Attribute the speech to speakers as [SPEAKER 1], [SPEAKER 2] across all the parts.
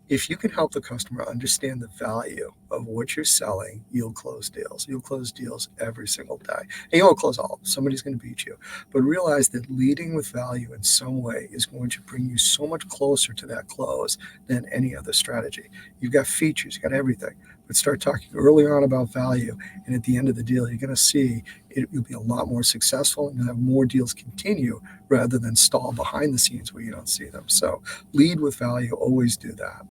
[SPEAKER 1] If you can help the customer understand the value of what you're selling, you'll close deals. You'll close deals every single day. And you won't close all of them. Somebody's going to beat you. But realize that leading with value in some way is going to bring you so much closer to that close than any other strategy. You've got features, you've got everything. But start talking early on about value. And at the end of the deal, you're going to see you'll be a lot more successful and you'll have more deals continue rather than stall behind the scenes where you don't see them. So lead with value, always do that.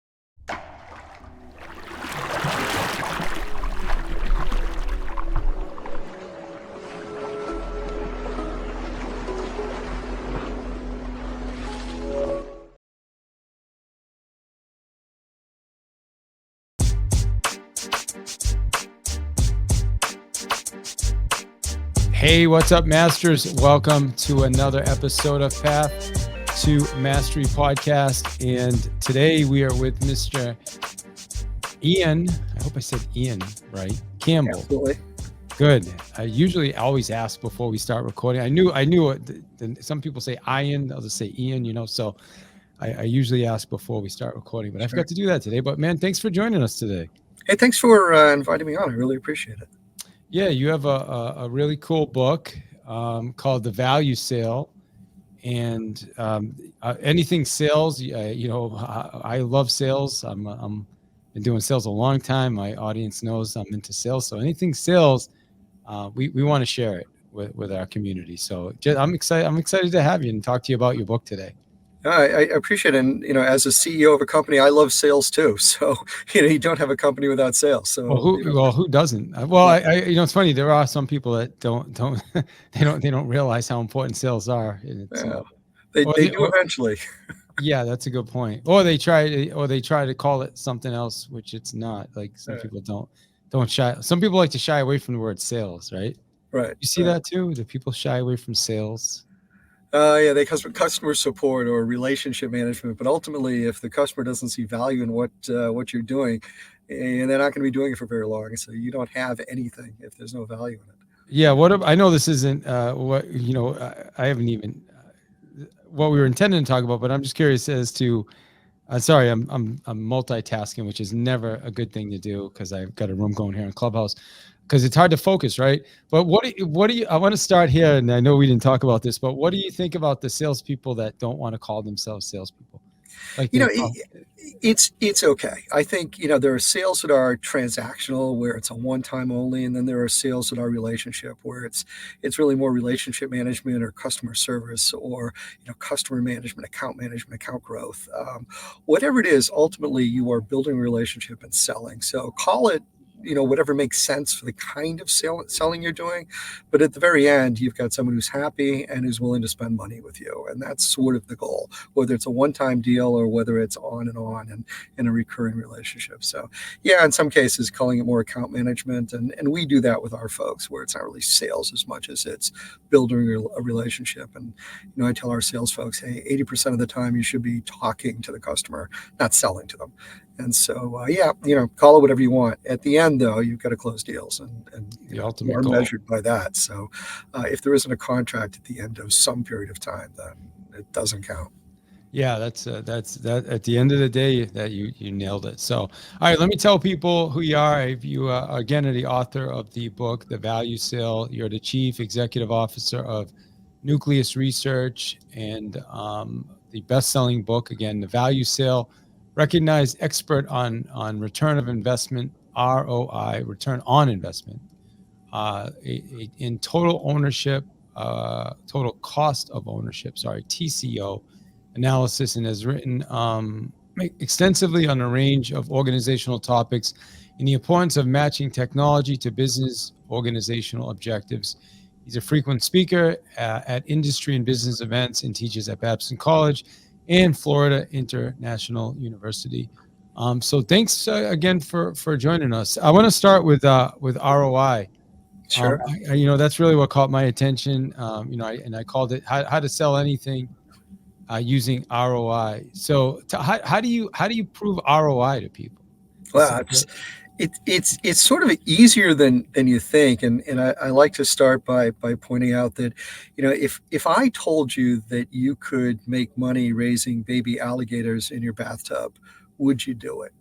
[SPEAKER 2] Hey, what's up, Masters? Welcome to another episode of Path to Mastery podcast. And today we are with Mr. Ian. I hope I said Ian right. Campbell.
[SPEAKER 1] Absolutely.
[SPEAKER 2] Good. I usually always ask before we start recording. I knew some people say Ian, others say Ian, so I usually ask before we start recording, but I forgot to do that today. But man, thanks for joining us today.
[SPEAKER 1] Hey, thanks for inviting me on. I really appreciate it.
[SPEAKER 2] Yeah, you have a really cool book called The Value Sale, and anything sales. I love sales. I'm been doing sales a long time. My audience knows I'm into sales. So anything sales, we want to share it with our community. So I'm excited to have you and talk to you about your book today.
[SPEAKER 1] I appreciate it. And, as a CEO of a company, I love sales too. So, you don't have a company without sales. So,
[SPEAKER 2] who doesn't? Well, it's funny. There are some people that don't they don't realize how important sales are. And it's,
[SPEAKER 1] they do eventually.
[SPEAKER 2] Yeah, that's a good point. Or they try to call it something else, which it's not. Like some people don't shy. Some people like to shy away from the word sales, right?
[SPEAKER 1] Right.
[SPEAKER 2] You see that too? Do people shy away from sales?
[SPEAKER 1] Yeah, they customer support or relationship management. But ultimately, if the customer doesn't see value in what you're doing, and they're not going to be doing it for very long, so you don't have anything if there's no value in it.
[SPEAKER 2] Yeah. I know this isn't what I haven't even what we were intending to talk about, but I'm just curious as to. Sorry, I'm multitasking, which is never a good thing to do because I've got a room going here in Clubhouse. Because it's hard to focus, right? But what do you? I want to start here, and I know we didn't talk about this, but what do you think about the salespeople that don't want to call themselves salespeople? Like
[SPEAKER 1] it's okay. I think there are sales that are transactional, where it's a one-time only, and then there are sales that are relationship, where it's really more relationship management or customer service or customer management, account growth, whatever it is. Ultimately, you are building a relationship and selling. So call it whatever makes sense for the kind of selling you're doing. But at the very end, you've got someone who's happy and who's willing to spend money with you. And that's sort of the goal, whether it's a one-time deal or whether it's on and in a recurring relationship. So yeah, in some cases, calling it more account management. And we do that with our folks, where it's not really sales as much as it's building a relationship. And I tell our sales folks, hey, 80% of the time you should be talking to the customer, not selling to them. And so, call it whatever you want. At the end, though, you've got to close deals, and
[SPEAKER 2] the ultimate
[SPEAKER 1] are
[SPEAKER 2] goal
[SPEAKER 1] measured by that. So, if there isn't a contract at the end of some period of time, then it doesn't count.
[SPEAKER 2] Yeah, that's that. At the end of the day, that you nailed it. So, all right, let me tell people who you are. You again are the author of the book, The Value Sale. You're the chief executive officer of Nucleus Research, and the best-selling book again, The Value Sale. Recognized expert on return of investment, ROI, return on investment, in total ownership, total cost of ownership, TCO analysis, and has written extensively on a range of organizational topics in the importance of matching technology to business organizational objectives. He's a frequent speaker at industry and business events and teaches at Babson College and Florida International University. So thanks again for joining us. I want to start with ROI.
[SPEAKER 1] Sure.
[SPEAKER 2] That's really what caught my attention. I called it how to sell anything using ROI. So how do you prove ROI to people?
[SPEAKER 1] Well, it's sort of easier than you think, and I like to start by pointing out that if I told you that you could make money raising baby alligators in your bathtub, would you do it?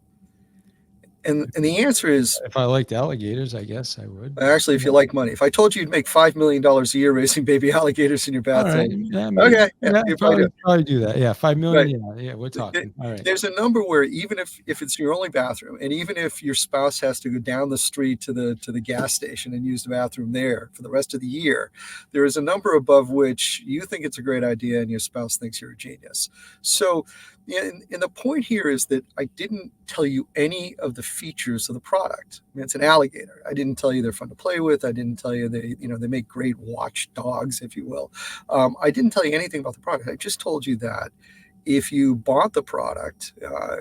[SPEAKER 1] And the answer is,
[SPEAKER 2] If I liked alligators, I guess I would.
[SPEAKER 1] actually, if you like money. If I told you you'd make $5 million a year raising baby alligators in your
[SPEAKER 2] All right.
[SPEAKER 1] bathtub,
[SPEAKER 2] Yeah, maybe.
[SPEAKER 1] okay, yeah,
[SPEAKER 2] Yeah,
[SPEAKER 1] you probably do.
[SPEAKER 2] probably do that. Yeah, 5 million.
[SPEAKER 1] Right.
[SPEAKER 2] Yeah, we're talking. All right.
[SPEAKER 1] There's a number where even if it's your only bathroom, and even if your spouse has to go down the street to the gas station and use the bathroom there for the rest of the year, there is a number above which you think it's a great idea and your spouse thinks you're a genius. So, and the point here is that I didn't tell you any of the features of the product. I mean, it's an alligator. I didn't tell you they're fun to play with. I didn't tell you they make great watch dogs, if you will. I didn't tell you anything about the product. I just told you that if you bought the product,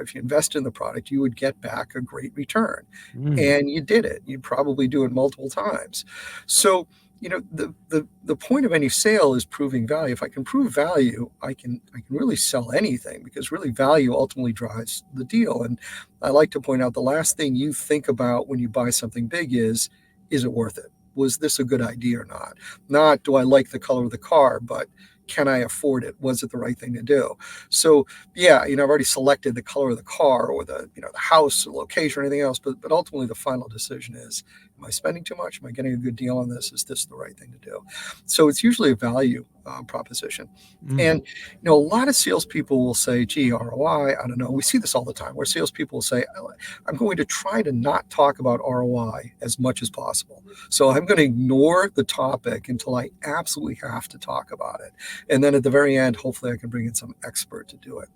[SPEAKER 1] if you invested in the product, you would get back a great return. And you did it. You'd probably do it multiple times. So, the point of any sale is proving value. If I can prove value, I can really sell anything, because really value ultimately drives the deal. And I like to point out, the last thing you think about when you buy something big is it worth it? Was this a good idea or not? Not, do I like the color of the car, but can I afford it? Was it the right thing to do? So yeah, I've already selected the color of the car, or the house, the location, or anything else. But ultimately, the final decision is: am I spending too much? Am I getting a good deal on this? Is this the right thing to do? So it's usually a value proposition. And a lot of salespeople will say, "Gee, ROI, I don't know." We see this all the time, where salespeople will say, "I'm going to try to not talk about ROI as much as possible. So I'm going to ignore the topic until I absolutely have to talk about it. And then at the very end, hopefully I can bring in some expert to do it."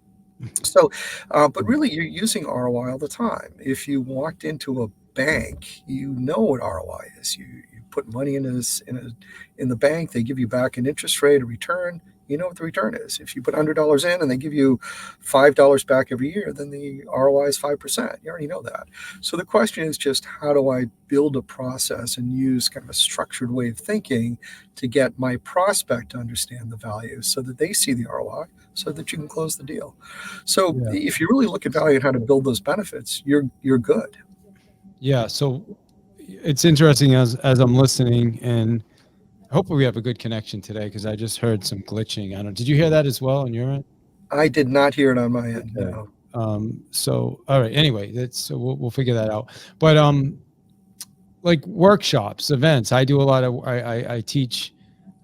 [SPEAKER 1] So, but really, you're using ROI all the time. If you walked into a bank, you know what ROI is. You put money in the bank, they give you back an interest rate, a return. You know what the return is. If you put $100 in and they give you $5 back every year, then the ROI is 5%. You already know that. So the question is just, how do I build a process and use kind of a structured way of thinking to get my prospect to understand the value, so that they see the ROI, so that you can close the deal. So if you really look at value and how to build those benefits, you're good.
[SPEAKER 2] Yeah. So it's interesting as I'm listening, and hopefully we have a good connection today, because I just heard some glitching. I don't. Did you hear that as well on your end?
[SPEAKER 1] I did not hear it on my end.
[SPEAKER 2] Okay.
[SPEAKER 1] No.
[SPEAKER 2] So all right. Anyway, we'll figure that out. But like workshops, events. I do a lot of. I teach.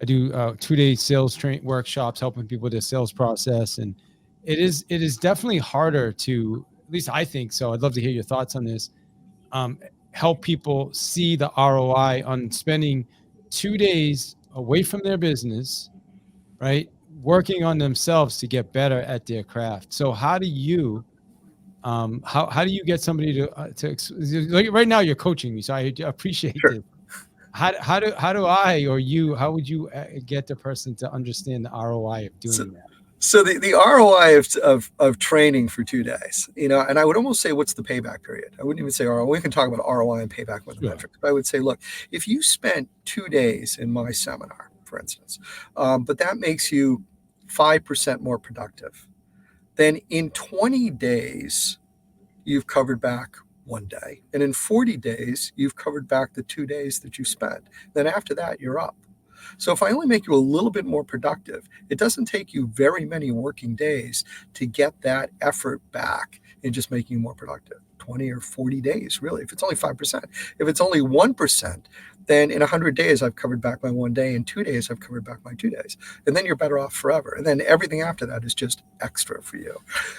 [SPEAKER 2] I do 2-day sales workshops, helping people with their sales process, and it is definitely harder to. At least I think so. I'd love to hear your thoughts on this. Help people see the ROI on spending 2 days away from their business, right? Working on themselves to get better at their craft. So how do you, how do you get somebody to like right now you're coaching me, so I appreciate
[SPEAKER 1] Sure.
[SPEAKER 2] it. How do I, or you, how would you get the person to understand the ROI of doing that?
[SPEAKER 1] So the ROI of training for 2 days, and I would almost say, what's the payback period? I wouldn't even say ROI. We can talk about ROI and payback with the metrics. But I would say, look, if you spent 2 days in my seminar, for instance, but that makes you 5% more productive, then in 20 days, you've covered back 1 day. And in 40 days, you've covered back the 2 days that you spent. Then after that, you're up. So if I only make you a little bit more productive, it doesn't take you very many working days to get that effort back in just making you more productive. 20 or 40 days, really, if it's only 5%. If it's only 1%, then in 100 days, I've covered back my 1 day. In 2 days, I've covered back my 2 days. And then you're better off forever. And then everything after that is just extra for you.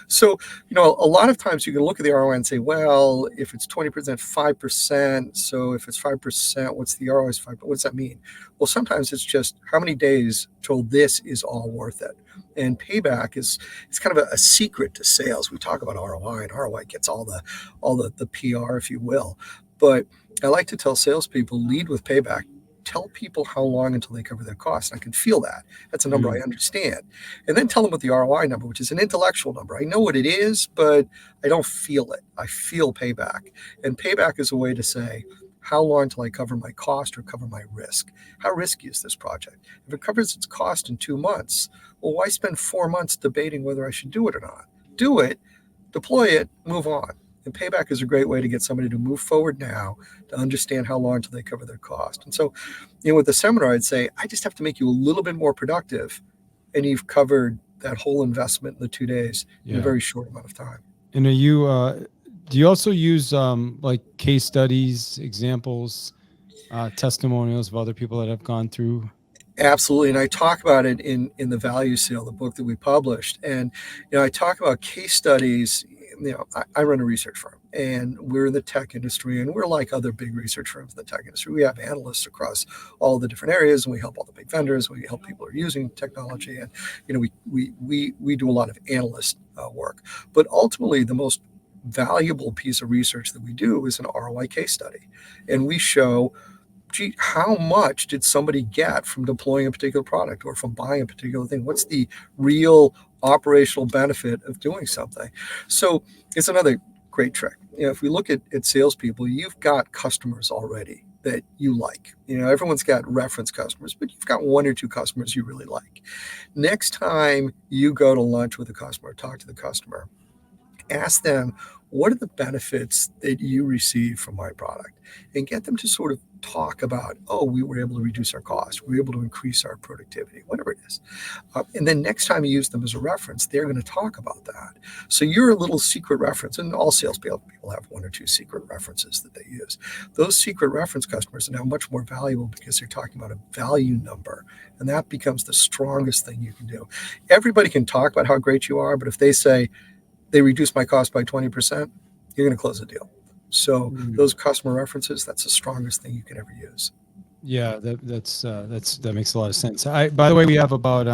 [SPEAKER 1] So, a lot of times you can look at the ROI and say, well, if it's 20%, 5%. So if it's 5%, what's the ROI is 5%? What does that mean? Well, sometimes it's just how many days till this is all worth it. And payback it's kind of a secret to sales. We talk about ROI, and ROI gets all the PR, if you will. But I like to tell salespeople, lead with payback. Tell people how long until they cover their costs. I can feel that. That's a number I understand. And then tell them what the ROI number, which is an intellectual number. I know what it is, but I don't feel it. I feel payback. And payback is a way to say, how long till I cover my cost or cover my risk? How risky is this project? If it covers its cost in 2 months, well, why spend 4 months debating whether I should do it or not? Do it, deploy it, move on. And payback is a great way to get somebody to move forward now, to understand how long till they cover their cost. And so, with the seminar, I'd say, I just have to make you a little bit more productive, and you've covered that whole investment in the 2 days in a very short amount of time.
[SPEAKER 2] And are you, do you also use like case studies, examples, testimonials of other people that have gone through?
[SPEAKER 1] Absolutely, and I talk about it in the Value Seal, the book that we published, and I talk about case studies. I run a research firm, and we're in the tech industry, and we're like other big research firms in the tech industry. We have analysts across all the different areas, and we help all the big vendors. We help people who are using technology, and we do a lot of analyst work. But ultimately, the most valuable piece of research that we do is an ROI case study, and we show, gee, how much did somebody get from deploying a particular product or from buying a particular thing? What's the real operational benefit of doing something? So it's another great trick. If we look at salespeople, you've got customers already that you like. Everyone's got reference customers, but you've got one or two customers you really like. Next time you go to lunch with a customer, talk to the customer, ask them, what are the benefits that you receive from my product? And get them to sort of talk about, oh, we were able to reduce our cost, we were able to increase our productivity, whatever it is. And then next time you use them as a reference, they're going to talk about that. So you're a little secret reference, and all salespeople have one or two secret references that they use. Those secret reference customers are now much more valuable because they're talking about a value number, and that becomes the strongest thing you can do. Everybody can talk about how great you are, but if they say, they reduce my cost by 20%, you're going to close the deal. So those customer references, that's the strongest thing you can ever use.
[SPEAKER 2] Yeah, that makes a lot of sense. By the way, we have about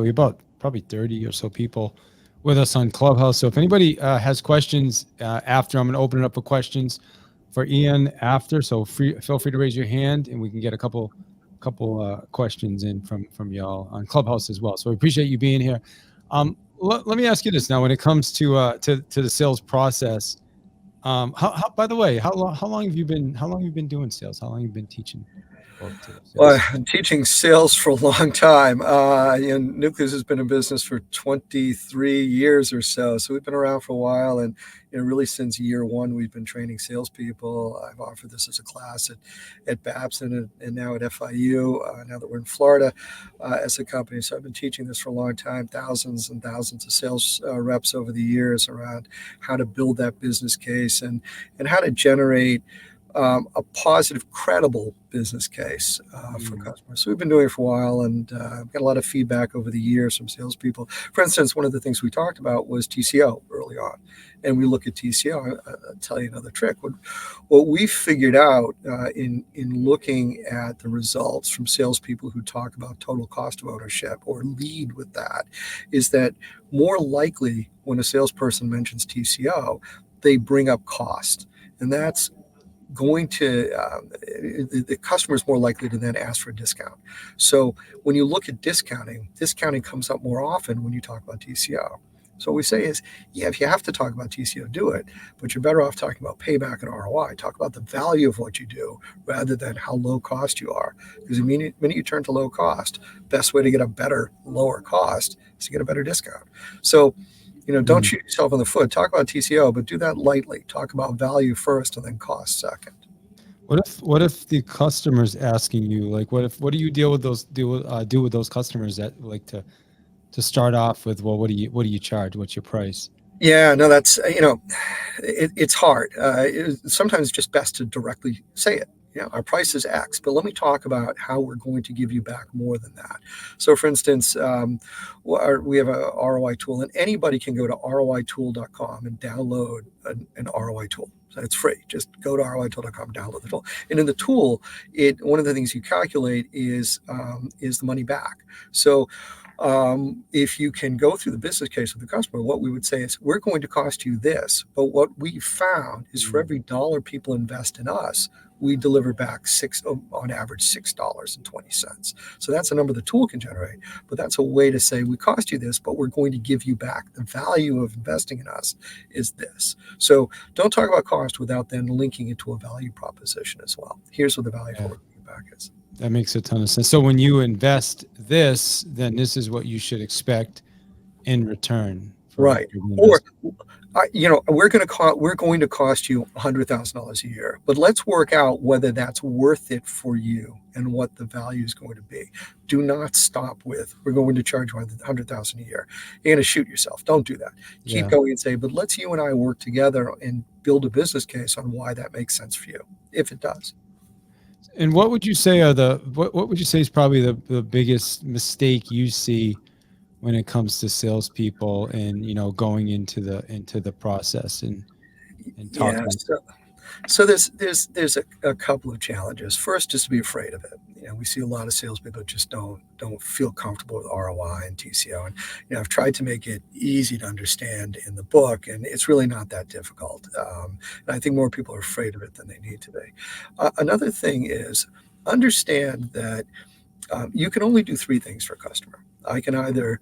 [SPEAKER 2] we about probably 30 or so people with us on Clubhouse. So if anybody has questions after, I'm going to open it up for questions for Ian after. So feel free to raise your hand, and we can get a couple questions in from y'all on Clubhouse as well. So we appreciate you being here. Let me ask you this now: when it comes to the sales process, by the way, how long have you been doing sales? How long have you been teaching people to sales?
[SPEAKER 1] Well, I'm teaching sales for a long time. Nucleus has been in business for 23 years or so. So we've been around for a while, and really since year one, we've been training salespeople. I've offered this as a class at Babson and now at FIU. Now that we're in Florida as a company, so I've been teaching this for a long time. Thousands and thousands of sales reps over the years around how to build that business case and how to generate a positive, credible business case for customers. So we've been doing it for a while, and got a lot of feedback over the years from salespeople. For instance, one of the things we talked about was TCO early on, and we look at TCO. I'll tell you another trick. What we figured out in looking at the results from salespeople who talk about total cost of ownership or lead with that is that more likely when a salesperson mentions TCO, they bring up cost, and that's going to the customer is more likely to then ask for a discount. So when you look at discounting comes up more often when you talk about TCO. So what we say is, yeah, if you have to talk about TCO, do it, but you're better off talking about payback and ROI. Talk about the value of what you do rather than how low cost you are. Because the minute you turn to low cost, best way to get a better, lower cost is to get a better discount. So don't shoot yourself in the foot. Talk about TCO, but do that lightly. Talk about value first and then cost second.
[SPEAKER 2] What if the customer's asking you, like, what do you do with those customers that like to start off with, well, what do you charge? What's your price?
[SPEAKER 1] Yeah, no, that's it's hard. Sometimes it's just best to directly say it. Our price is X, but let me talk about how we're going to give you back more than that. So, for instance, we have a ROI tool, and anybody can go to roitool.com and download an ROI tool. So it's free. Just go to roitool.com, download the tool. And in the tool, one of the things you calculate is the money back. So if you can go through the business case with the customer, what we would say is, we're going to cost you this, but what we found is for every dollar people invest in us, we deliver back on average $6.20. So that's a number the tool can generate, but that's a way to say, we cost you this, but we're going to give you back. The value of investing in us is this. So don't talk about cost without then linking it to a value proposition as well. Here's what the value for you back is.
[SPEAKER 2] That makes a ton of sense. So when you invest this, then this is what you should expect in return.
[SPEAKER 1] Right. Or we're going to cost you $100,000 a year, but let's work out whether that's worth it for you and what the value is going to be. Do not stop with, we're going to charge you $100,000 a year. You're going to shoot yourself. Don't do that. Keep
[SPEAKER 2] Yeah.
[SPEAKER 1] going and say, but let's you and I work together and build a business case on why that makes sense for you, if it does.
[SPEAKER 2] And what would you say are what would you say is probably the biggest mistake you see when it comes to salespeople and, going into the process and
[SPEAKER 1] Yeah.
[SPEAKER 2] talking?
[SPEAKER 1] So there's a couple of challenges. First, just to be afraid of it. We see a lot of salespeople just don't feel comfortable with ROI and TCO. And I've tried to make it easy to understand in the book, and it's really not that difficult. And I think more people are afraid of it than they need to be. Another thing is understand that you can only do three things for a customer. I can either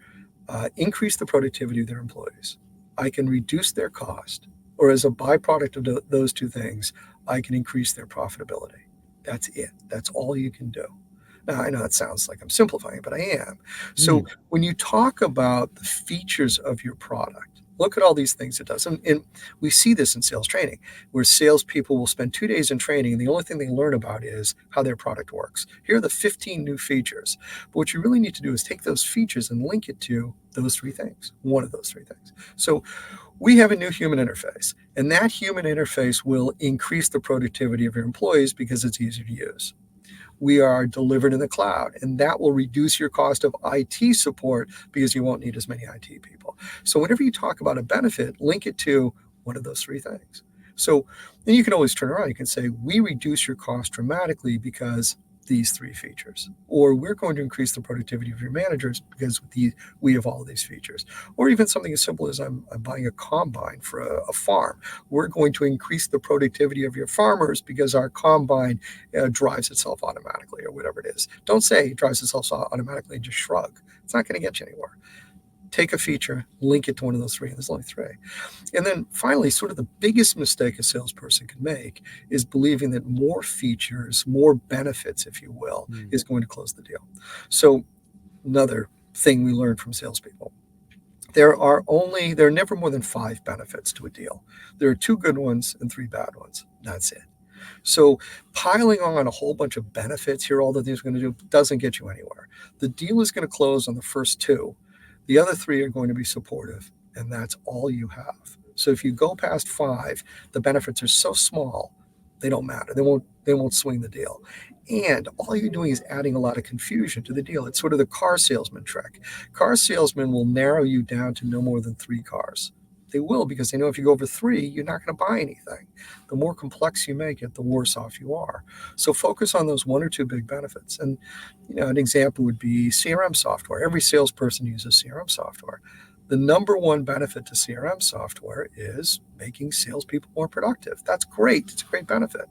[SPEAKER 1] increase the productivity of their employees, I can reduce their cost, or as a byproduct of those two things, I can increase their profitability. That's it. That's all you can do. Now, I know it sounds like I'm simplifying, but I am. So when you talk about the features of your product, look at all these things it does. And we see this in sales training, where salespeople will spend 2 days in training, and the only thing they learn about is how their product works. Here are the 15 new features. But what you really need to do is take those features and link it to those three things, one of those three things. So we have a new human interface, and that human interface will increase the productivity of your employees because it's easier to use. We are delivered in the cloud, and that will reduce your cost of IT support because you won't need as many IT people. So whenever you talk about a benefit, link it to one of those three things. So then you can always turn around. You can say, we reduce your cost dramatically because these three features, or we're going to increase the productivity of your managers because we have all of these features, or even something as simple as I'm buying a combine for a farm. We're going to increase the productivity of your farmers because our combine drives itself automatically, or whatever it is. Don't say it drives itself automatically and just shrug. It's not going to get you anywhere. Take a feature, link it to one of those three. There's only three. And then finally, sort of the biggest mistake a salesperson can make is believing that more features, more benefits, if you will, is going to close the deal. So another thing we learned from salespeople, there are never more than 5 benefits to a deal. There are 2 good ones and 3 bad ones. That's it. So piling on a whole bunch of benefits here, all the things we're going to do, doesn't get you anywhere. The deal is going to close on the first 2. The other 3 are going to be supportive, and that's all you have. So if you go past 5, the benefits are so small, they don't matter. They won't swing the deal. And all you're doing is adding a lot of confusion to the deal. It's sort of the car salesman trick. Car salesmen will narrow you down to no more than 3 cars. They will, because they know if you go over 3, you're not going to buy anything. The more complex you make it, the worse off you are. So focus on those 1 or 2 big benefits. And an example would be CRM software. Every salesperson uses CRM software. The number one benefit to CRM software is making salespeople more productive. That's great. It's a great benefit.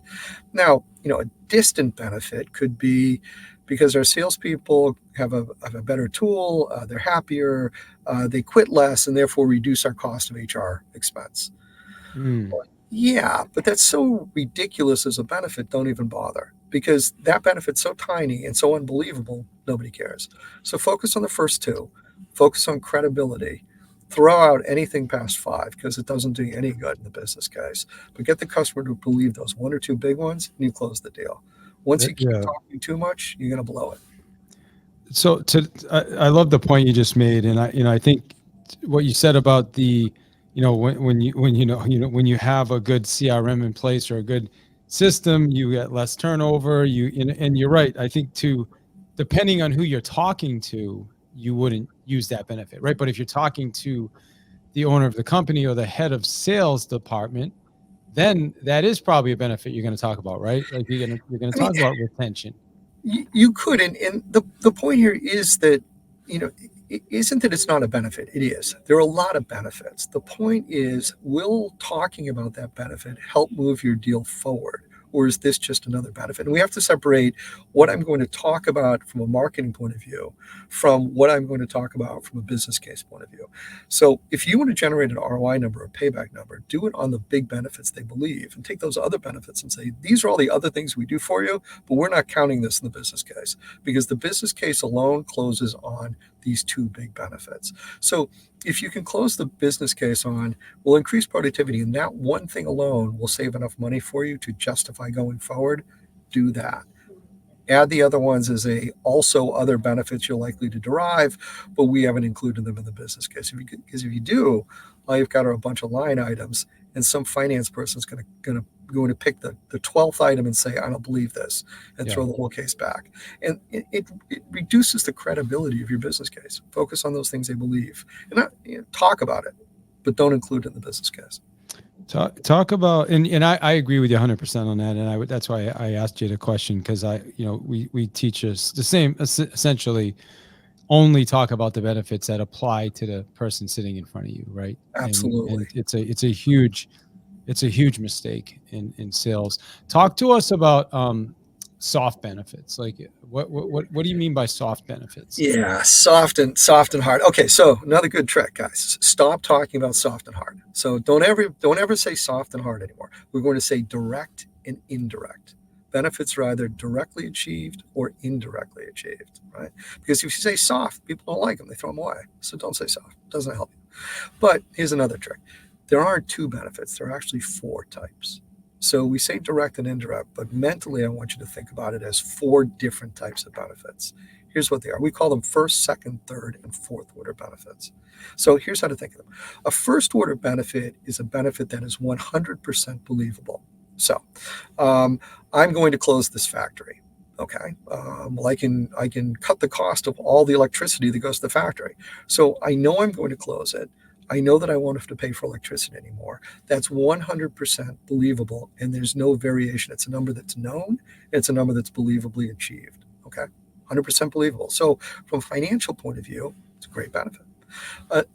[SPEAKER 1] Now, a distant benefit could be because our salespeople have a better tool, they're happier, they quit less, and therefore reduce our cost of HR expense. Yeah, but that's so ridiculous as a benefit, don't even bother, because that benefit's so tiny and so unbelievable, nobody cares. So focus on the first 2, focus on credibility, throw out anything past 5 because it doesn't do you any good in the business case, but get the customer to believe those 1 or 2 big ones, and you close the deal. Once you keep talking too much, you're going to blow it.
[SPEAKER 2] So I love the point you just made, and I think what you said about the, when you have a good CRM in place or a good system, you get less turnover. And you're right. I think depending on who you're talking to, you wouldn't use that benefit, right? But if you're talking to the owner of the company or the head of sales department, then that is probably a benefit you're going to talk about, right? Like you're going to talk about retention.
[SPEAKER 1] You could, and the point here is that, it isn't that it's not a benefit. It is. There are a lot of benefits. The point is, will talking about that benefit help move your deal forward? Or is this just another benefit? And we have to separate what I'm going to talk about from a marketing point of view from what I'm going to talk about from a business case point of view. So if you want to generate an ROI number, a payback number, do it on the big benefits they believe, and take those other benefits and say, these are all the other things we do for you, but we're not counting this in the business case, because the business case alone closes on these two big benefits. So if you can close the business case on, we'll increase productivity, and that one thing alone will save enough money for you to justify going forward, do that. Add the other ones as a also other benefits you're likely to derive, but we haven't included them in the business case. Because if you do, all you've got are a bunch of line items, and some finance person's going to pick the 12th item and say, I don't believe this, and throw the whole case back. And it reduces the credibility of your business case. Focus on those things they believe, and not, talk about it, but don't include it in the business case.
[SPEAKER 2] Talk about, and I agree with you 100% on that. And that's why I asked you the question, because we teach us the same, essentially only talk about the benefits that apply to the person sitting in front of you. Right.
[SPEAKER 1] Absolutely.
[SPEAKER 2] And it's a huge mistake in sales. Talk to us about soft benefits. Like what do you mean by soft benefits?
[SPEAKER 1] Yeah, soft and hard. Okay, so another good trick, guys. Stop talking about soft and hard. So don't ever say soft and hard anymore. We're going to say direct and indirect. Benefits are either directly achieved or indirectly achieved, right? Because if you say soft, people don't like them. They throw them away. So don't say soft. It doesn't help you. But here's another trick. There aren't two benefits. There are actually four types. So we say direct and indirect, but mentally I want you to think about it as four different types of benefits. Here's what they are. We call them first, second, third, and fourth order benefits. So here's how to think of them. A first order benefit is a benefit that is 100% believable. So I'm going to close this factory. Okay. Well, I can cut the cost of all the electricity that goes to the factory. So I know I'm going to close it. I know that I won't have to pay for electricity anymore. That's 100% believable, and there's no variation. It's a number that's known. It's a number that's believably achieved. Okay, 100% believable. So from a financial point of view, it's a great benefit.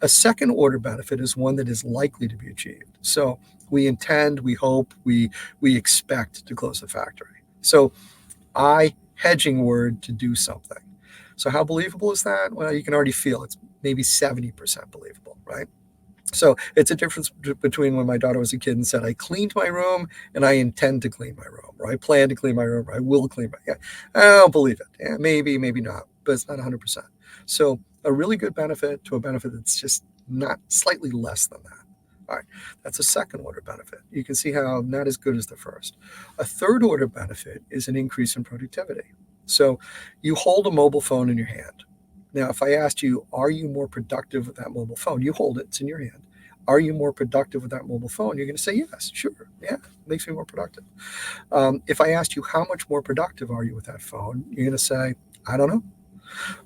[SPEAKER 1] A second order benefit is one that is likely to be achieved. So we intend, we hope, we expect to close the factory. So I hedging word to do something. So how believable is that? Well, you can already feel it's maybe 70% believable, right? So it's a difference between when my daughter was a kid and said, I cleaned my room and I intend to clean my room, or I plan to clean my room, or I will clean my, I don't believe it. Yeah, maybe not, but it's not 100%. So a really good benefit to a benefit that's just not slightly less than that. All right, that's a second order benefit. You can see how not as good as the first. A third order benefit is an increase in productivity. So you hold a mobile phone in your hand. Now, if I asked you, are you more productive with that mobile phone? You hold it, it's in your hand. Are you more productive with that mobile phone? You're going to say, yes, sure. Yeah, it makes me more productive. If I asked you, how much more productive are you with that phone? You're going to say, I don't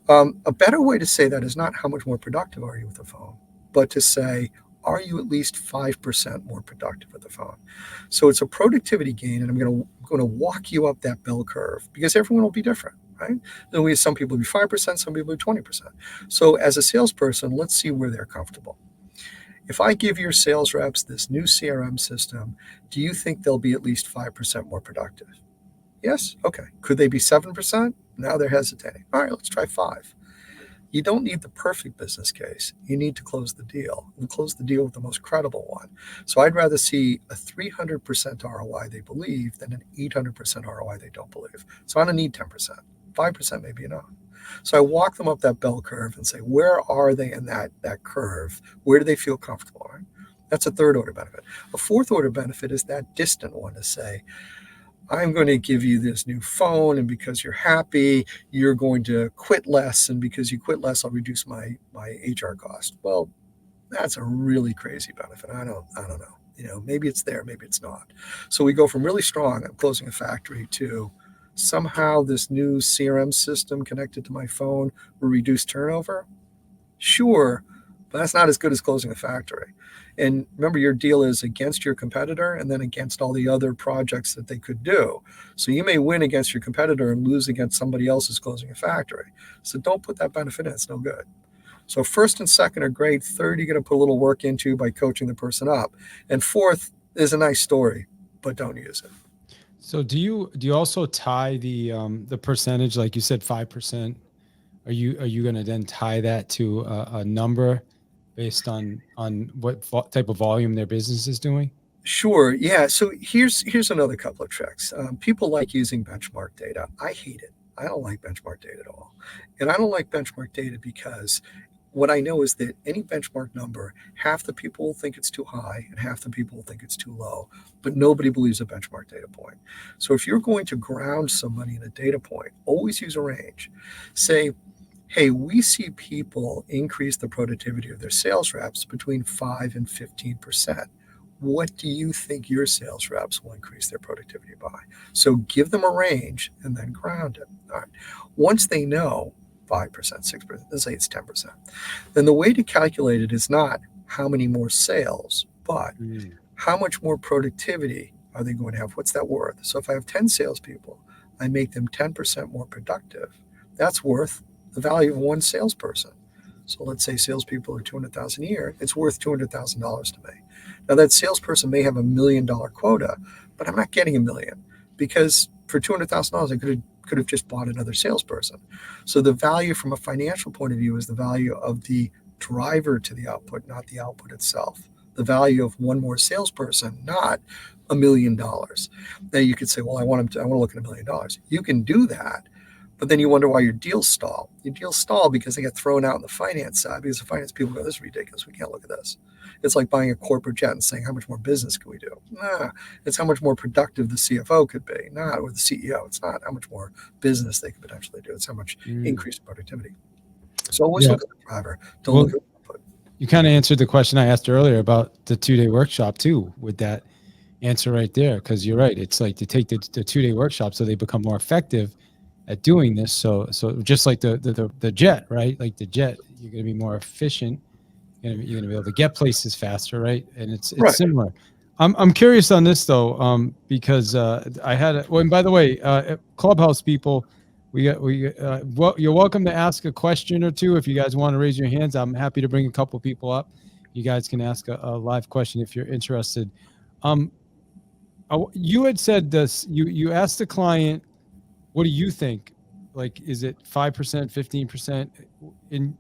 [SPEAKER 1] know. A better way to say that is not how much more productive are you with the phone, but to say, are you at least 5% more productive with the phone? So it's a productivity gain, and I'm going to walk you up that bell curve because everyone will be different. Right? Then we have some people will be 5%, some people will be 20%. So as a salesperson, let's see where they're comfortable. If I give your sales reps this new CRM system, do you think they'll be at least 5% more productive? Yes? Okay. Could they be 7%? Now they're hesitating. All right, let's try 5. You don't need the perfect business case. You need to close the deal and close the deal with the most credible one. So I'd rather see a 300% ROI they believe than an 800% ROI they don't believe. So I don't need 10%. 5% may be enough. So I walk them up that bell curve and say, where are they in that curve? Where do they feel comfortable? Right? That's a third order benefit. A fourth order benefit is that distant one to say, I'm going to give you this new phone, and because you're happy, you're going to quit less, and because you quit less, I'll reduce my HR cost. Well, that's a really crazy benefit. I don't know. Maybe it's there, maybe it's not. So we go from really strong, I'm closing a factory, to somehow this new CRM system connected to my phone will reduce turnover. Sure, but that's not as good as closing a factory. And remember, your deal is against your competitor and then against all the other projects that they could do. So you may win against your competitor and lose against somebody else who's closing a factory. So don't put that benefit in. It's no good. So first and second are great. Third, you're going to put a little work into by coaching the person up. And fourth is a nice story, but don't use it.
[SPEAKER 2] So do you also tie the percentage, like you said, 5%? Are you going to then tie that to a number based on what type of volume their business is doing?
[SPEAKER 1] Sure. Yeah. So here's another couple of tricks. People like using benchmark data. I hate it. I don't like benchmark data at all. And I don't like benchmark data because what I know is that any benchmark number, half the people will think it's too high and half the people will think it's too low, but nobody believes a benchmark data point. So if you're going to ground somebody in a data point, always use a range. Say, hey, we see people increase the productivity of their sales reps between 5 and 15%. What do you think your sales reps will increase their productivity by? So give them a range and then ground it. All right. Once they know 5%, 6%, let's say it's 10%, then the way to calculate it is not how many more sales, but
[SPEAKER 2] Mm.
[SPEAKER 1] how much more productivity are they going to have? What's that worth? So if I have 10 salespeople, I make them 10% more productive. That's worth the value of one salesperson. So let's say salespeople are 200,000 a year. It's worth $200,000 to me. Now that salesperson may have $1 million quota, but I'm not getting $1 million because for $200,000 I could have just bought another salesperson. So the value from a financial point of view is the value of the driver to the output, not the output itself. The value of one more salesperson, not $1 million. Now you could say, well, I want to look at $1 million. You can do that, but then you wonder why your deals stall. Your deals stall because they get thrown out on the finance side because the finance people go, this is ridiculous. We can't look at this. It's like buying a corporate jet and saying, how much more business can we do? Nah, it's how much more productive the CFO could be, not or the CEO. It's not how much more business they could potentially do. It's how much
[SPEAKER 2] Mm.
[SPEAKER 1] increased productivity. So always
[SPEAKER 2] Yeah.
[SPEAKER 1] look at the driver. Don't
[SPEAKER 2] Well,
[SPEAKER 1] look at the output.
[SPEAKER 2] you kind of answered the question I asked earlier about the 2-day workshop too, with that answer right there. Because you're right. It's like to take the 2-day workshop so they become more effective at doing this. So just like the jet, right? Like the jet, you're going to be more efficient. You're gonna be able to get places faster, right? And it's
[SPEAKER 1] Right.
[SPEAKER 2] similar. I'm curious on this though, because I had well, and by the way, Clubhouse people, well, you're welcome to ask a question or two if you guys want to raise your hands. I'm happy to bring a couple people up. You guys can ask a live question if you're interested. Um, you had said this. You asked the client, "What do you think? Like, is it 5%, 15%?" In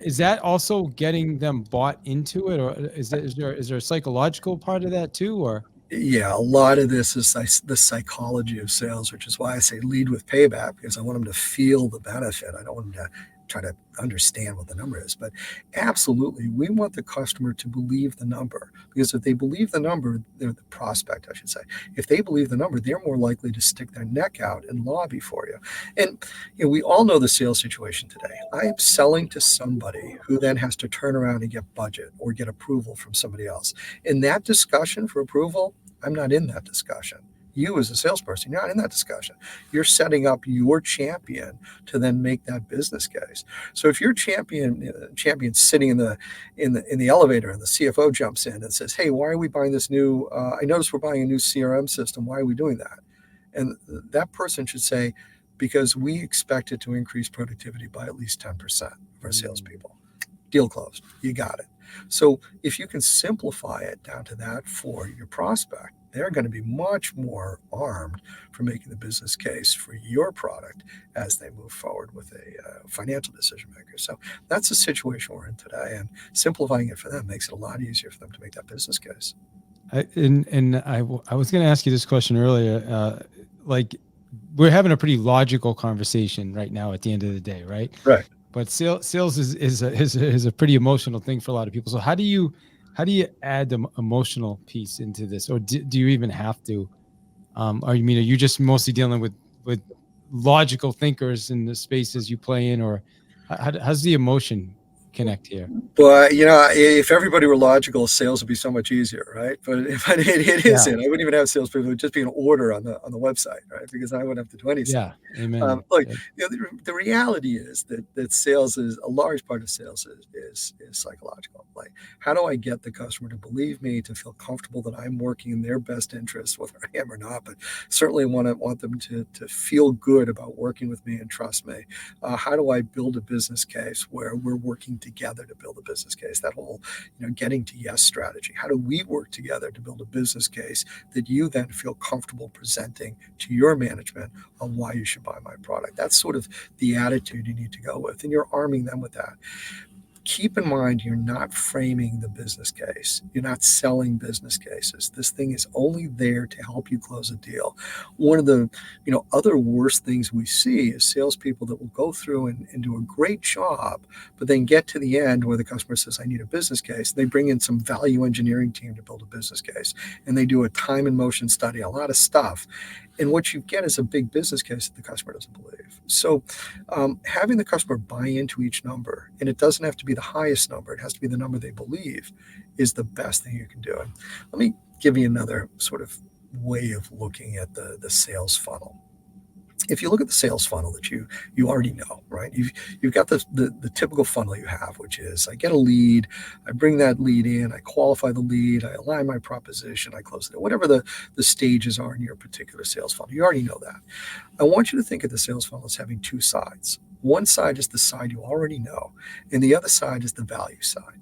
[SPEAKER 2] Is that also getting them bought into it, or is there a psychological part of that too, or?
[SPEAKER 1] Yeah, a lot of this is the psychology of sales, which is why I say lead with payback because I want them to feel the benefit. I don't want them to try to understand what the number is. But absolutely, we want the customer to believe the number because if they believe the number, they're the prospect, I should say. If they believe the number, they're more likely to stick their neck out and lobby for you. And we all know the sales situation today. I am selling to somebody who then has to turn around and get budget or get approval from somebody else. In that discussion for approval, I'm not in that discussion. You, as a salesperson, you're not in that discussion. You're setting up your champion to then make that business case. So if your champion's sitting in the elevator and the CFO jumps in and says, "Hey, why are we buying this new? I noticed we're buying a new CRM system. Why are we doing that?" And that person should say, "Because we expect it to increase productivity by at least 10% of our salespeople." Deal closed. You got it. So if you can simplify it down to that for your prospect, they're going to be much more armed for making the business case for your product as they move forward with a financial decision maker. So that's the situation we're in today, and simplifying it for them makes it a lot easier for them to make that business case.
[SPEAKER 2] I was going to ask you this question earlier. Like, we're having a pretty logical conversation right now at the end of the day, right?
[SPEAKER 1] Right.
[SPEAKER 2] But sales is a pretty emotional thing for a lot of people. So how do you add the emotional piece into this, or do you even have to? Or you mean, are you just mostly dealing with logical thinkers in the spaces you play in, or how's the emotion connect here?
[SPEAKER 1] But if everybody were logical, sales would be so much easier, right? But if it
[SPEAKER 2] Yeah,
[SPEAKER 1] isn't, I wouldn't even have salespeople. It would just be an order on the website, right? Because I wouldn't have to do any selling.
[SPEAKER 2] yeah, amen.
[SPEAKER 1] Look, the reality is that sales is a large part of sales is psychological. Like, how do I get the customer to believe me, to feel comfortable that I'm working in their best interest, whether I am or not? But certainly want them to feel good about working with me and trust me. How do I build a business case where we're working together to build a business case? That whole getting to yes strategy. How do we work together to build a business case that you then feel comfortable presenting to your management on why you should buy my product? That's sort of the attitude you need to go with, and you're arming them with that. keep in mind you're not framing the business case. You're not selling business cases. This thing is only there to help you close a deal. One of the other worst things we see is salespeople that will go through and do a great job, but then get to the end where the customer says, I need a business case. They bring in some value engineering team to build a business case, and they do a time and motion study, a lot of stuff. And what you get is a big business case that the customer doesn't believe. So having the customer buy into each number, and it doesn't have to be the highest number, it has to be the number they believe, is the best thing you can do. And let me give you another sort of way of looking at the sales funnel. If you look at the sales funnel that you already know, right? You've got the typical funnel you have, which is I get a lead, I bring that lead in, I qualify the lead, I align my proposition, I close it. Whatever the stages are in your particular sales funnel, you already know that. I want you to think of the sales funnel as having two sides. One side is the side you already know, and the other side is the value side.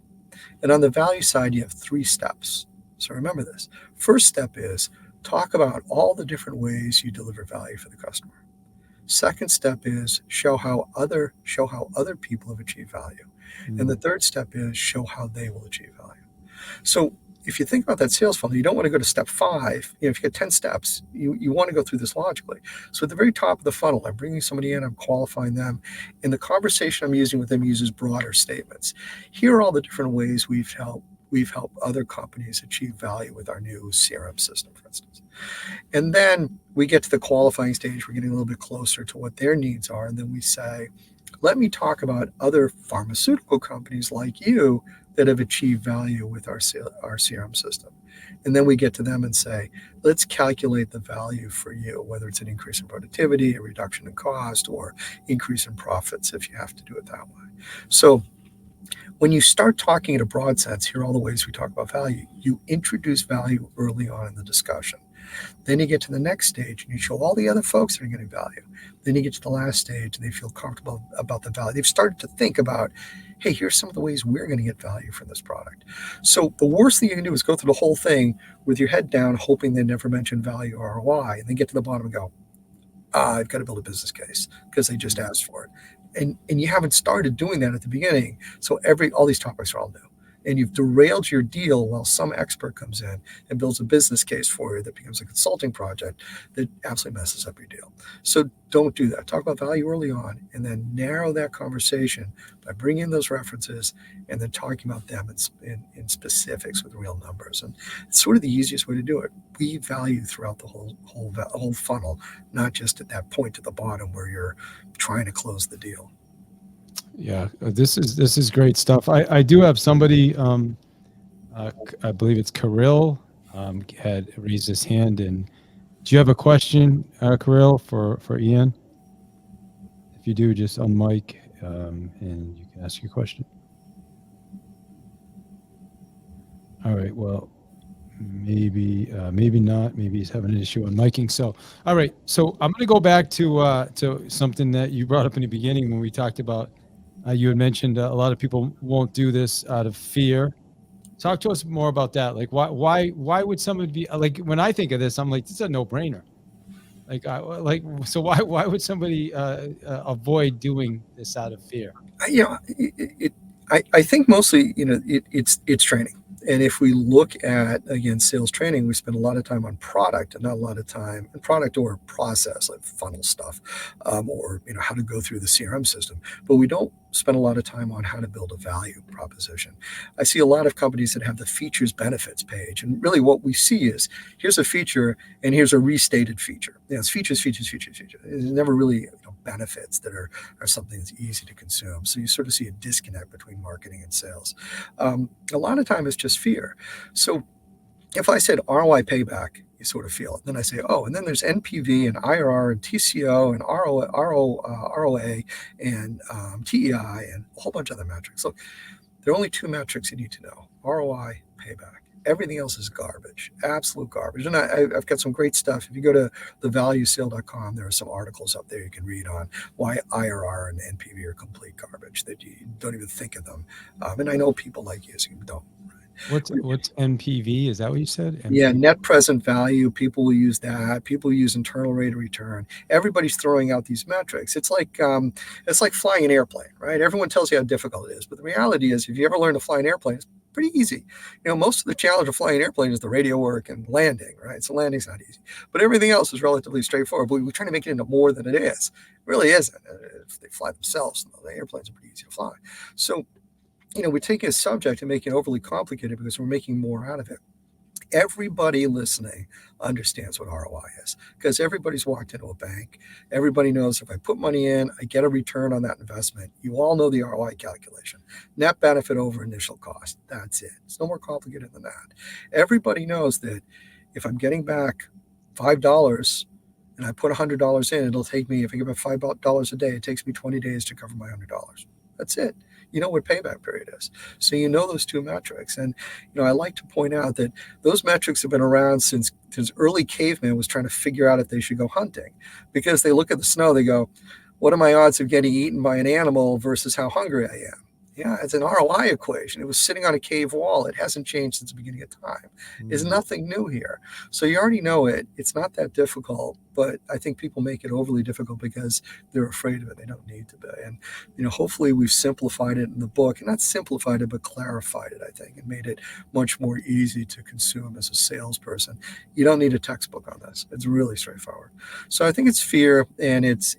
[SPEAKER 1] And on the value side, you have 3 steps. So remember this. First step is talk about all the different ways you deliver value for the customer. Second step is show how other people have achieved value. And the third step is show how they will achieve value. So if you think about that sales funnel, you don't want to go to step 5. If you get 10 steps, you want to go through this logically. So at the very top of the funnel, I'm bringing somebody in, I'm qualifying them, and the conversation I'm using with them uses broader statements. Here are all the different ways we've helped other companies achieve value with our new CRM system, for instance. And then we get to the qualifying stage. We're getting a little bit closer to what their needs are. And then we say, let me talk about other pharmaceutical companies like you that have achieved value with our CRM system. And then we get to them and say, let's calculate the value for you, whether it's an increase in productivity, a reduction in cost, or increase in profits if you have to do it that way. So when you start talking in a broad sense, here are all the ways we talk about value. You introduce value early on in the discussion. Then you get to the next stage and you show all the other folks that are getting value. Then you get to the last stage and they feel comfortable about the value. They've started to think about, hey, here's some of the ways we're going to get value from this product. So the worst thing you can do is go through the whole thing with your head down, hoping they never mention value or ROI, and then get to the bottom and go, I've got to build a business case because they just asked for it. And you haven't started doing that at the beginning. So all these topics are all new. And you've derailed your deal while some expert comes in and builds a business case for you that becomes a consulting project that absolutely messes up your deal. So don't do that. Talk about value early on and then narrow that conversation by bringing in those references and then talking about them in specifics with real numbers. And it's sort of the easiest way to do it. Weave value throughout the whole funnel, not just at that point at the bottom where you're trying to close the deal.
[SPEAKER 2] Yeah, this is great stuff. I do have somebody, I believe it's Kirill, had raised his hand. And do you have a question, Kirill, for Ian? If you do, just unmic and you can ask your question. All right. Well, maybe not. Maybe he's having an issue on miking. So, all right. So I'm going to go back to something that you brought up in the beginning when we talked about. You had mentioned a lot of people won't do this out of fear. Talk to us more about that. Like, why would somebody be like? When I think of this, I'm like, this is a no-brainer. So why would somebody avoid doing this out of fear?
[SPEAKER 1] I think mostly, it's training. And if we look at, again, sales training, we spend a lot of time on product and not a lot of time in product or process, like funnel stuff, or how to go through the CRM system. But we don't spend a lot of time on how to build a value proposition. I see a lot of companies that have the features benefits page. And really what we see is here's a feature and here's a restated feature. It's features. There's never really benefits that are something that's easy to consume. So you sort of see a disconnect between marketing and sales. A lot of time it's just fear. So if I said ROI payback, you sort of feel it. Then I say, and then there's NPV and IRR and TCO and ROA and TEI and a whole bunch of other metrics. Look, there are only 2 metrics you need to know: ROI, payback. Everything else is garbage, absolute garbage. And I've got some great stuff. If you go to thevaluesale.com, there are some articles up there you can read on why IRR and NPV are complete garbage, that you don't even think of them. And I know people like using them, don't.
[SPEAKER 2] What's NPV? Is that what you said?
[SPEAKER 1] Yeah,
[SPEAKER 2] NPV.
[SPEAKER 1] net present value. People will use that. People use internal rate of return. Everybody's throwing out these metrics. It's like flying an airplane, right? Everyone tells you how difficult it is, but the reality is, if you ever learn to fly an airplane, it's pretty easy. Most of the challenge of flying an airplane is the radio work and landing, right? So landing's not easy, but everything else is relatively straightforward. But we're trying to make it into more than it is. It really isn't. If they fly themselves, the airplanes are pretty easy to fly. So we're taking a subject and making it overly complicated because we're making more out of it. Everybody listening understands what ROI is because everybody's walked into a bank. Everybody knows if I put money in, I get a return on that investment. You all know the ROI calculation, net benefit over initial cost. That's it. It's no more complicated than that. Everybody knows that if I'm getting back $5 and I put $100 in, it'll take me, if I give it $5 a day, it takes me 20 days to cover my $100. That's it. You know what payback period is. So you know those two metrics. And I like to point out that those metrics have been around since early caveman was trying to figure out if they should go hunting. Because they look at the snow, they go, what are my odds of getting eaten by an animal versus how hungry I am? Yeah, it's an ROI equation. It was sitting on a cave wall. It hasn't changed since the beginning of time. There's nothing new here. So you already know it. It's not that difficult, but I think people make it overly difficult because they're afraid of it. They don't need to be. And, hopefully we've simplified it in the book, and not simplified it, but clarified it, I think, and made it much more easy to consume as a salesperson. You don't need a textbook on this. It's really straightforward. So I think it's fear, and it's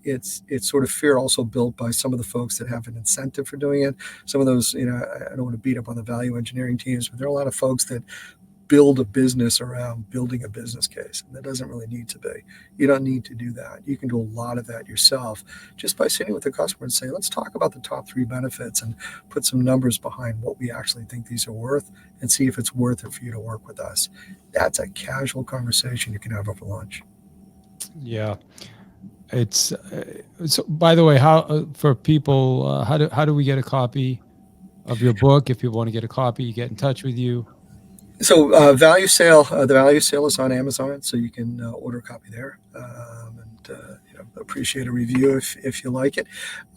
[SPEAKER 1] sort of fear also built by some of the folks that have an incentive for doing it. Some of those, I don't want to beat up on the value engineering teams, but there are a lot of folks that build a business around building a business case. And that doesn't really need to be. You don't need to do that. You can do a lot of that yourself just by sitting with the customer and say, let's talk about the top 3 benefits and put some numbers behind what we actually think these are worth and see if it's worth it for you to work with us. That's a casual conversation you can have over lunch.
[SPEAKER 2] Yeah. It's so, by the way, how for people, how do we get a copy of your book? If people want to get a copy, get in touch with you.
[SPEAKER 1] So the value sale is on Amazon, so you can order a copy there. Appreciate a review if you like it.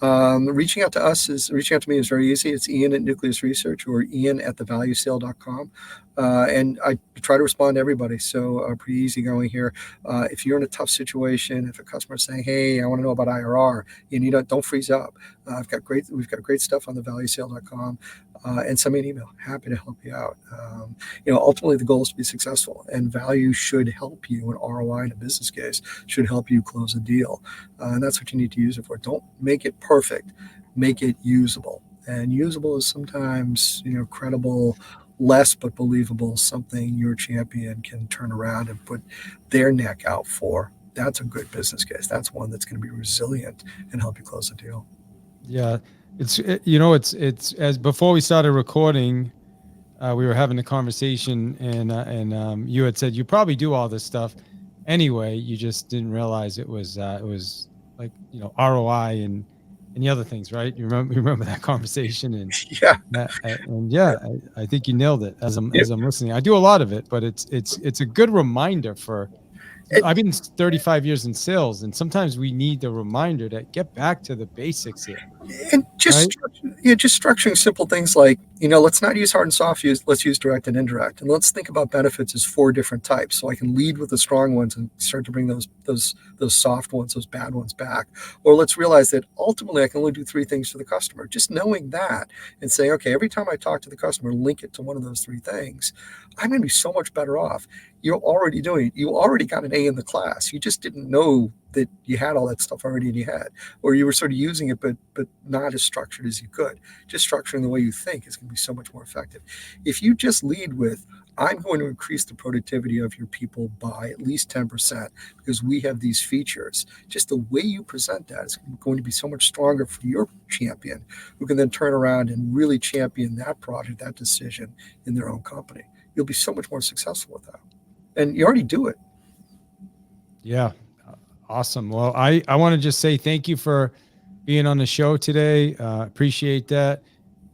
[SPEAKER 1] Reaching out to me is very easy. It's Ian at Nucleus Research or Ian@thevaluesale.com. And I try to respond to everybody. So pretty easygoing here. If you're in a tough situation, if a customer is saying, "Hey, I want to know about IRR," don't freeze up. We've got great stuff on thevaluesale.com. And send me an email. Happy to help you out. Ultimately the goal is to be successful, and value should help you. An ROI in a business case should help you close a deal, and that's what you need to use it for. Don't make it perfect, make it usable. And usable is sometimes credible, less but believable. Something your champion can turn around and put their neck out for. That's a good business case. That's one that's going to be resilient and help you close a deal.
[SPEAKER 2] Yeah. It's as before we started recording, we were having a conversation, and you had said you probably do all this stuff anyway. You just didn't realize it was like ROI and the other things, right? You remember that conversation? And
[SPEAKER 1] yeah,
[SPEAKER 2] I think you nailed it as I'm listening. I do a lot of it, but it's a good reminder for. I've been 35 years in sales, and sometimes we need the reminder to get back to the basics here.
[SPEAKER 1] And just
[SPEAKER 2] right?
[SPEAKER 1] just structuring simple things like, let's not use hard and soft use. Let's use direct and indirect, and let's think about benefits as 4 different types. So I can lead with the strong ones and start to bring those soft ones, those bad ones back. Or let's realize that ultimately I can only do 3 things for the customer. Just knowing that and saying, okay, every time I talk to the customer, link it to one of those 3 things. I'm going to be so much better off. You're already doing it. You already got an A in the class. You just didn't know that you had all that stuff already in your head, or you were sort of using it, but not as structured as you could. Just structuring the way you think is going to be so much more effective. If you just lead with, I'm going to increase the productivity of your people by at least 10% because we have these features. Just the way you present that is going to be so much stronger for your champion, who can then turn around and really champion that project, that decision in their own company. You'll be so much more successful with that. And you already do it.
[SPEAKER 2] Yeah. Awesome. Well, I want to just say thank you for being on the show today. Appreciate that.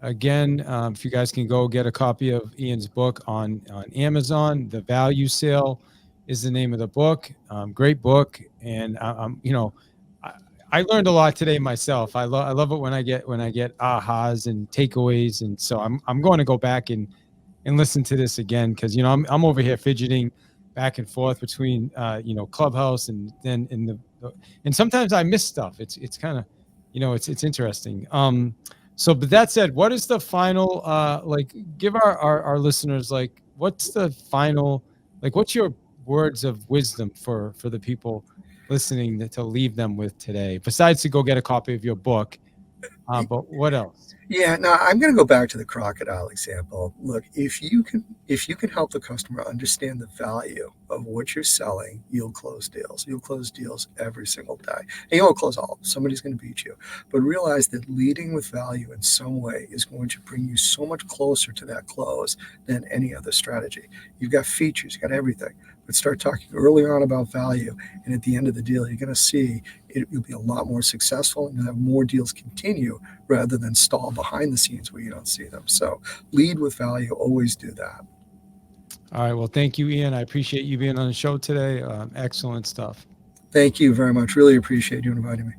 [SPEAKER 2] Again, if you guys can go get a copy of Ian's book on Amazon, The Value Sale is the name of the book. Great book. And I learned a lot today myself. I love it when I get ahas and takeaways. And so I'm going to go back and and listen to this again, because I'm over here fidgeting back and forth between Clubhouse and then and sometimes I miss stuff. It's kind of it's interesting. So, but that said, what is the final give our listeners, like, what's the final, like, what's your words of wisdom for the people listening to leave them with today, besides to go get a copy of your book? But what else?
[SPEAKER 1] Yeah, no, I'm going to go back to the crocodile example. Look, if you can help the customer understand the value of what you're selling, you'll close deals. You'll close deals every single day. And you won't close all. Somebody's going to beat you. But realize that leading with value in some way is going to bring you so much closer to that close than any other strategy. You've got features, you've got everything. But start talking early on about value, and at the end of the deal, you're going to see you'll be a lot more successful, and you'll have more deals continue rather than stall behind the scenes where you don't see them. So lead with value. Always do that.
[SPEAKER 2] All right. Well, thank you, Ian. I appreciate you being on the show today. Excellent stuff.
[SPEAKER 1] Thank you very much. Really appreciate you inviting me.